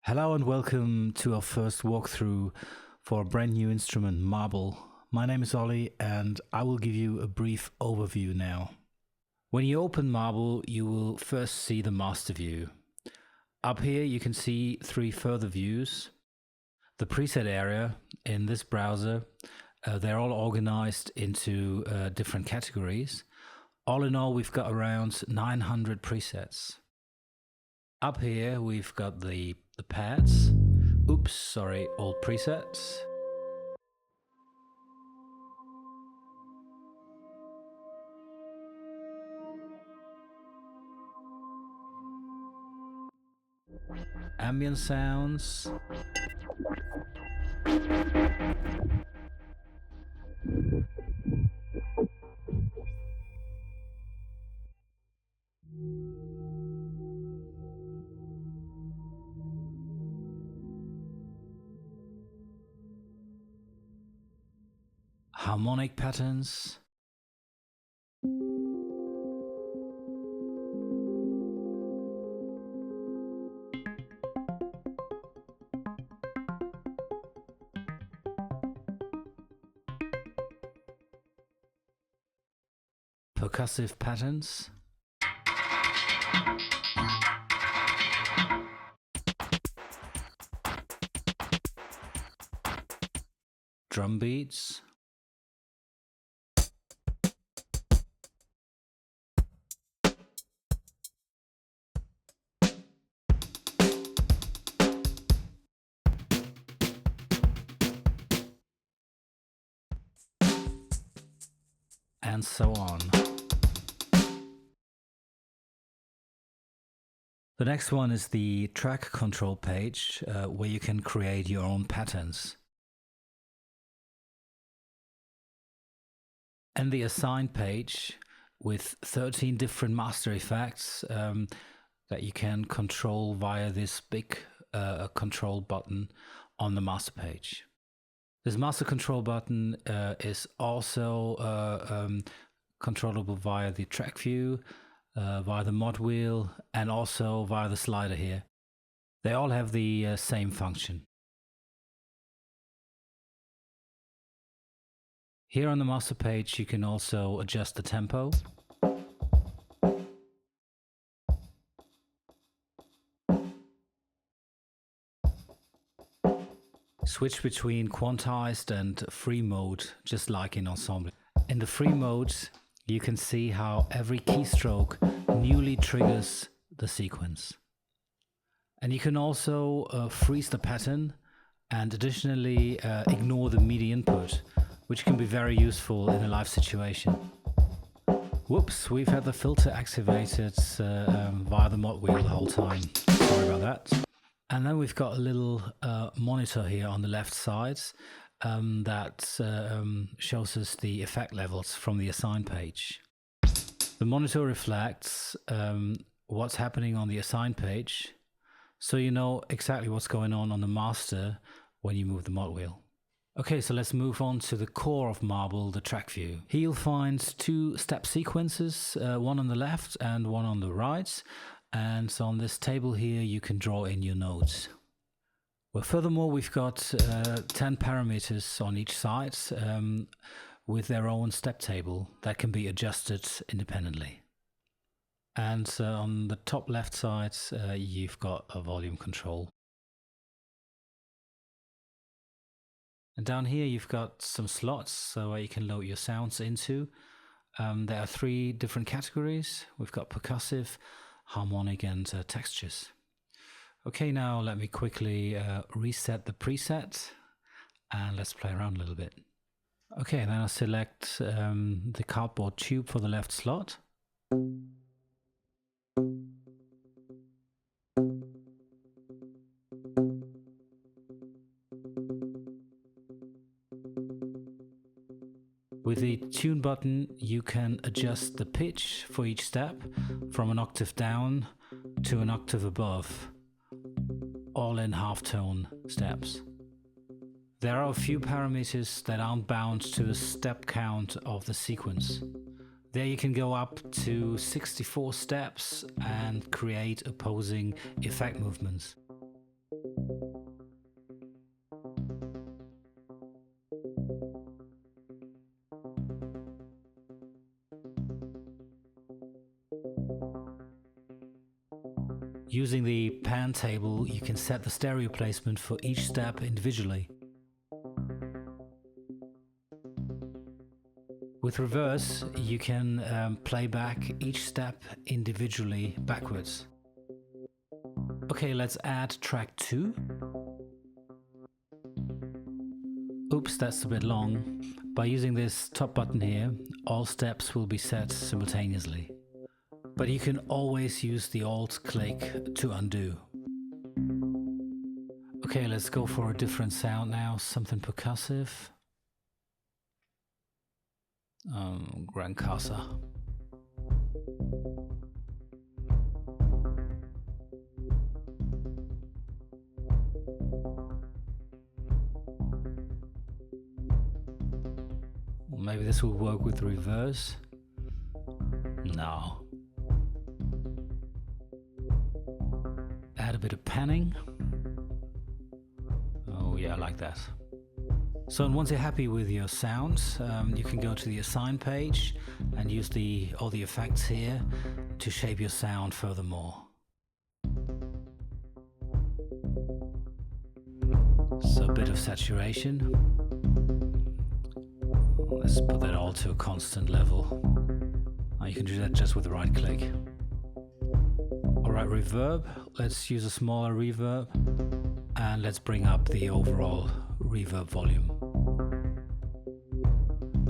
Hello and welcome to our first walkthrough for a brand new instrument, Marble. My name is Ollie and I will give you a brief overview now. When you open Marble, you will first see the master view. Up here you can see three further views. The preset area in this browser, they're all organized into different categories. All in all, we've got around 900 presets. Up here we've got the pads. Old presets. Ambient sounds. Harmonic patterns. Percussive patterns. Drum beats. And so on. The next one is the track control page, where you can create your own patterns. And the assign page with 13 different master effects that you can control via this big control button on the master page. This master control button is also controllable via the track view, via the mod wheel, and also via the slider here. They all have the same function. Here on the master page you can also adjust the tempo. Switch between quantized and free mode, just like in Ensemble. In the free mode, you can see how every keystroke newly triggers the sequence. And you can also freeze the pattern and additionally ignore the MIDI input, which can be very useful in a live situation. Whoops, we've had the filter activated via the mod wheel the whole time. Sorry about that. And then we've got a little monitor here on the left side that shows us the effect levels from the assign page. The monitor reflects what's happening on the assign page, so you know exactly what's going on the master when you move the mod wheel. Okay, so let's move on to the core of Marble, the track view. Here you'll find two step sequences, one on the left and one on the right. And so on this table here, you can draw in your notes. Well, furthermore, we've got 10 parameters on each side with their own step table that can be adjusted independently. And on the top left side, you've got a volume control. And down here, you've got some slots so you can load your sounds into. There are three different categories. We've got percussive, harmonic, and textures. Okay, now let me quickly reset the preset and let's play around a little bit. Okay, then I'll select the cardboard tube for the left slot. With the tune button, you can adjust the pitch for each step from an octave down to an octave above, all in halftone steps. There are a few parameters that aren't bound to the step count of the sequence. There you can go up to 64 steps and create opposing effect movements. Using the pan table, you can set the stereo placement for each step individually. With reverse, you can play back each step individually backwards. Okay, let's add track 2. Oops, that's a bit long. By using this top button here, all steps will be set simultaneously. But you can always use the Alt click to undo. Okay, let's go for a different sound now, something percussive. Gran Casa. Maybe this will work with reverse. No. Add a bit of panning. Oh yeah, I like that. So once you're happy with your sounds, you can go to the Assign page and use all the effects here to shape your sound furthermore. So a bit of saturation. Let's put that all to a constant level. You can do that just with the right click. Alright, reverb. Let's use a smaller reverb and let's bring up the overall reverb volume.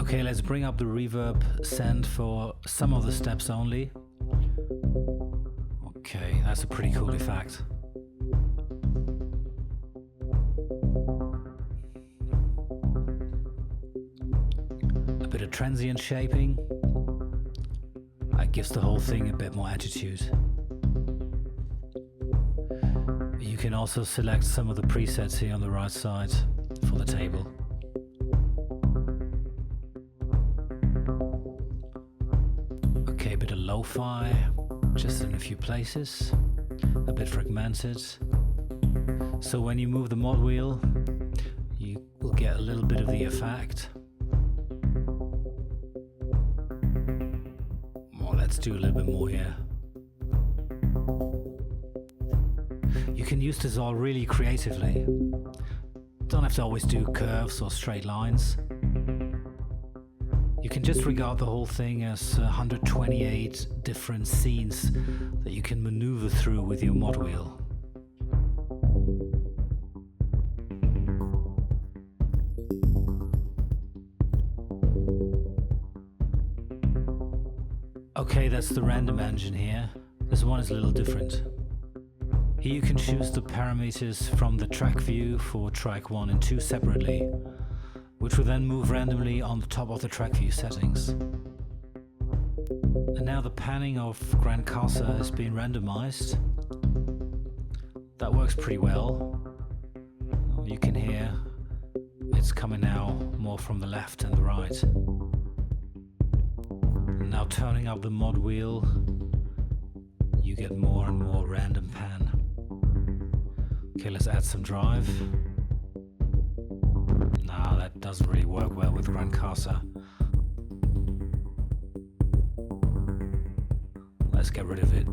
Okay, let's bring up the reverb send for some of the steps only. Okay, that's a pretty cool effect. A bit of transient shaping. That gives the whole thing a bit more attitude. You can also select some of the presets here on the right side for the table. Okay, a bit of lo-fi, just in a few places, a bit fragmented. So when you move the mod wheel, you will get a little bit of the effect. Well, let's do a little bit more here. You can use this all really creatively. Don't have to always do curves or straight lines. You can just regard the whole thing as 128 different scenes that you can maneuver through with your mod wheel. Okay, that's the random engine here. This one is a little different. Here you can choose the parameters from the track view for track 1 and 2 separately, which will then move randomly on the top of the track view settings. And now the panning of Gran Casa has been randomized. That works pretty well. You can hear it's coming now more from the left and the right. And now turning up the mod wheel, you get more and more random pan. Okay, let's add some drive. Nah, that doesn't really work well with Gran Casa. Let's get rid of it.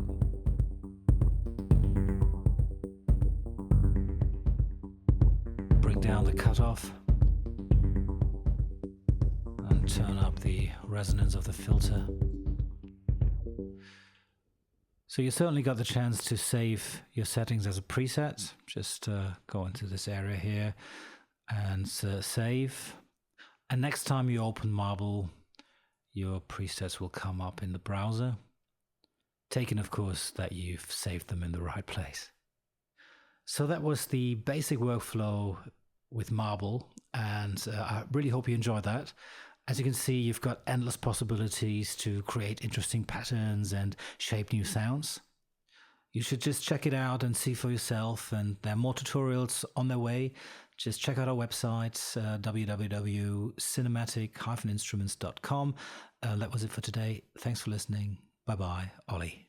Bring down the cutoff and turn up the resonance of the filter. So you certainly got the chance to save your settings as a preset. Just go into this area here and save. And next time you open Marble, your presets will come up in the browser. Taken, of course, that you've saved them in the right place. So that was the basic workflow with Marble, and I really hope you enjoyed that. As you can see, you've got endless possibilities to create interesting patterns and shape new sounds. You should just check it out and see for yourself, and there are more tutorials on their way. Just check out our website, www.cinematic-instruments.com. That was it for today. Thanks for listening. Bye-bye, Ollie.